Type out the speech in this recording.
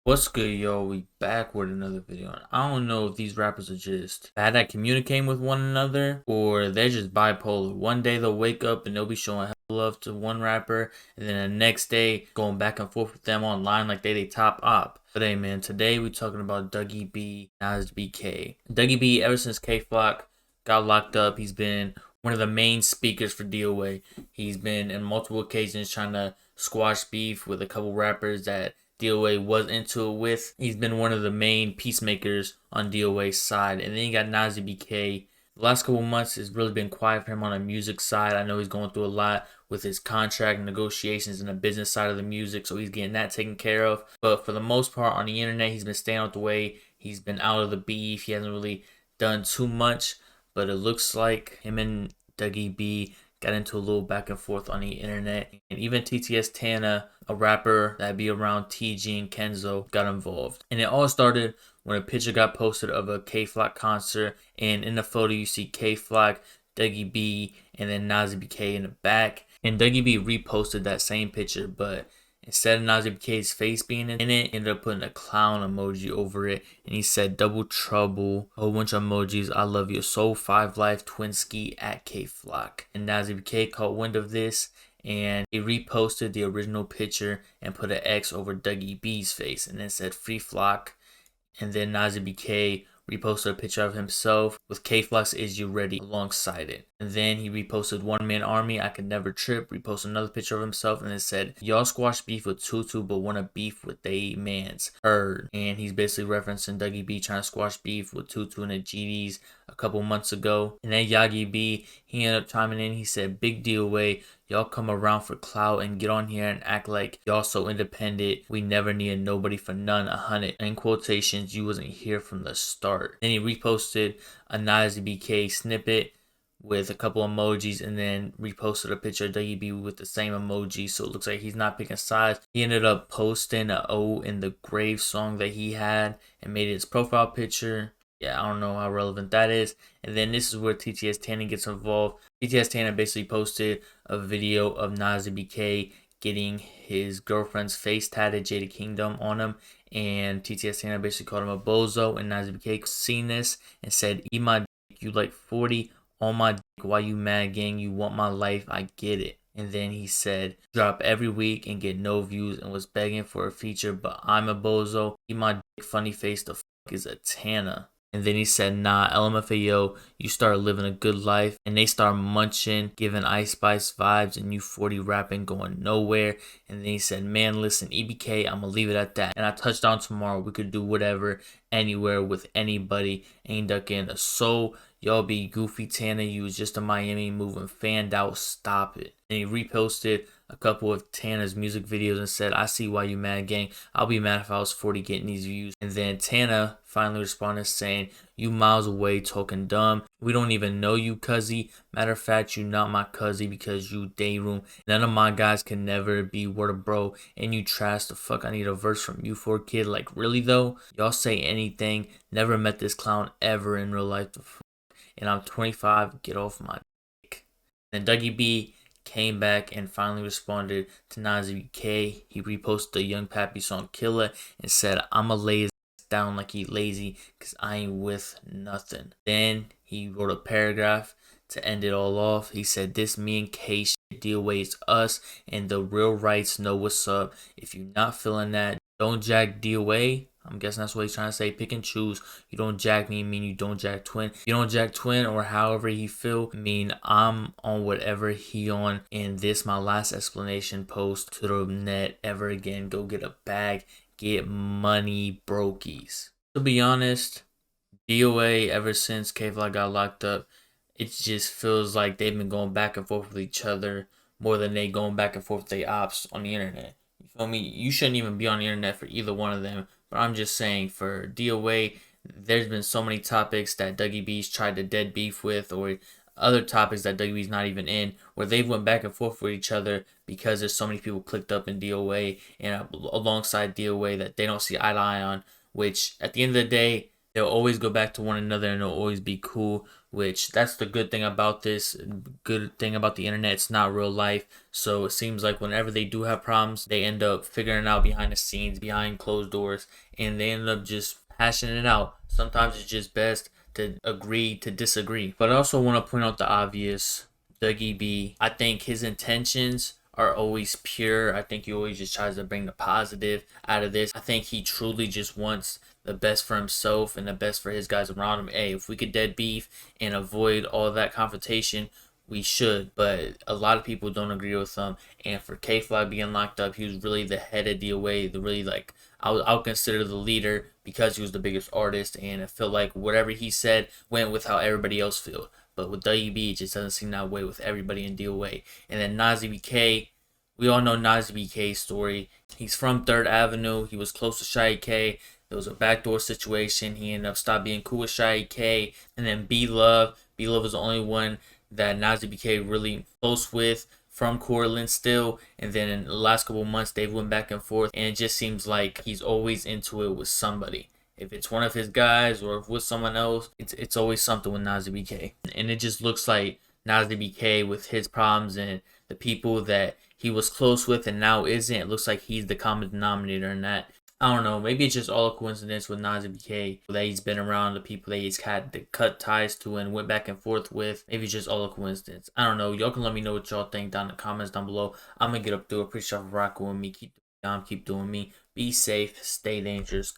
What's good, yo? We back with another video. And I don't know if these rappers are just bad at communicating with one another or they're just bipolar. One day they'll wake up and they'll be showing hell love to one rapper, and then the next day going back and forth with them online like they top op. But hey, man, today we talking about Dougie B, Nas BK. Dougie B, ever since K Flock got locked up, he's been one of the main speakers for DOA. He's been in multiple occasions trying to squash beef with a couple rappers that DOA was into it with. He's been one of the main peacemakers on DOA's side. And then you got Nas EBK. The last couple months has really been quiet for him on the music side. I know he's going through a lot with his contract negotiations and the business side of the music, so he's getting that taken care of. But for the most part on the internet, he's been staying out the way. He's been out of the beef. He hasn't really done too much, but it looks like him and Dougie B got into a little back and forth on the internet. And even TTS Tana, a rapper that be around TG and Kenzo, got involved. And it all started when a picture got posted of a K Flock concert. And in the photo, you see K Flock, Dougie B, and then Nas BK in the back. And Dougie B reposted that same picture, but instead of Nas BK's face being in it, ended up putting a clown emoji over it. And he said, "Double trouble," a whole bunch of emojis, "I love you, soul 5 life, Twinski at K Flock." And Nas BK caught wind of this, and he reposted the original picture and put an X over Dougie B's face, and then said, "Free Flock." And then Nas BK reposted a picture of himself with K Flock's "Is You Ready" alongside it. And then he reposted "One Man Army, I Could Never Trip," reposted another picture of himself, and it said, "Y'all squash beef with Tutu but wanna beef with they mans. Heard." And he's basically referencing Dougie B trying to squash beef with Tutu and the GDs a couple months ago. And then Yagi B, he ended up chiming in. He said, "Big DOA, y'all come around for clout and get on here and act like y'all so independent. We never needed nobody for none, 100. In quotations, you wasn't here from the start." Then he reposted a Nas BK snippet with a couple emojis, and then reposted a picture of Dougie B with the same emoji, so it looks like he's not picking sides. He ended up posting a "O in the Grave" song that he had and made it his profile picture. Yeah, I don't know how relevant that is. And then this is where TTS Tana gets involved. TTS Tana basically posted a video of Nas BK getting his girlfriend's face tatted, Jada Kingdom, on him. And TTS Tana basically called him a bozo. And Nas BK seen this and said, "Eat my dick, you like 40 on my dick. Why you mad, gang? You want my life, I get it." And then he said, "Drop every week and get no views," and was begging for a feature, but I'm a bozo. Eat my dick, funny face, the fuck is a Tana. And then he said, "Nah, LMFAO, you start living a good life." And they start munching, giving Ice Spice vibes, and you 40 rapping going nowhere. And then he said, "Man, listen, EBK, I'ma leave it at that. And I touched on tomorrow. We could do whatever, anywhere, with anybody. Ain't ducking a soul. Y'all be goofy, Tana. You was just a Miami moving, fanned out. Stop it." And he reposted a couple of Tana's music videos and said, "I see why you mad, gang. I'll be mad if I was 40 getting these views." And then Tana finally responded saying, "You miles away talking dumb. We don't even know you, cuzzy. Matter of fact, you not my cuzzy because you day room. None of my guys can never be word of bro. And you trash the fuck. I need a verse from you for a kid. Like, really though? Y'all say anything. Never met this clown ever in real life. The fuck. And I'm 25. Get off my dick." And Dougie B came back and finally responded to Nas BK. He reposted the Young Pappy song "Killer" and said, "I'ma lay his down like he lazy cause I ain't with nothing." Then he wrote a paragraph to end it all off. He said, "This me and K shit, DOA is us, and the real rights know what's up. If you not feeling that, don't jack DOA." I'm guessing that's what he's trying to say. Pick and choose. You don't jack me, mean you don't jack Twin. You don't jack Twin or however he feel, mean I'm on whatever he on. And this my last explanation post to the net ever again. Go get a bag. Get money, brokies. To be honest, DOA, ever since K Flock got locked up, it just feels like they've been going back and forth with each other more than they going back and forth with their ops on the internet. You feel me? You shouldn't even be on the internet for either one of them. But I'm just saying, for DOA, there's been so many topics that Dougie B's tried to dead beef with, or other topics that Dougie B's not even in, where they've went back and forth with each other because there's so many people clicked up in DOA and alongside DOA that they don't see eye to eye on, which at the end of the day, they'll always go back to one another and they'll always be cool. which that's the good thing about this. Good thing about the internet, it's not real life. So it seems like whenever they do have problems, they end up figuring it out behind the scenes, behind closed doors, and they end up just hashing it out. Sometimes it's just best to agree to disagree. But I also want to point out the obvious. Dougie B, I think his intentions are always pure. I think he always just tries to bring the positive out of this. I think he truly just wants the best for himself and the best for his guys around him. Hey, if we could dead beef and avoid all that confrontation, we should. But a lot of people don't agree with him. And for K-Fly being locked up, he was really the head of DOA, the really like I would consider the leader because he was the biggest artist, and I feel like whatever he said went with how everybody else felt. But with Dougie, it just doesn't seem that way with everybody in DOA. And then Nas EBK, we all know Nas EBK's story. He's from 3rd Avenue. He was close to Shy K. There was a backdoor situation. He ended up stopped being cool with Shy K. And then B-Love. B-Love was the only one that Nas EBK really close with from Cortland still. And then in the last couple months, they've went back and forth. And it just seems like he's always into it with somebody. If it's one of his guys or if with someone else, it's always something with Nas EBK. And it just looks like Nas EBK with his problems and the people that he was close with and now isn't, it looks like he's the common denominator in that. I don't know, maybe it's just all a coincidence with Nas EBK that he's been around the people that he's had to cut ties to and went back and forth with. Maybe it's just all a coincidence. I don't know. Y'all can let me know what y'all think down in the comments down below. I'm gonna get up through it. Appreciate y'all for rocking with me. Keep doing me. Be safe. Stay dangerous.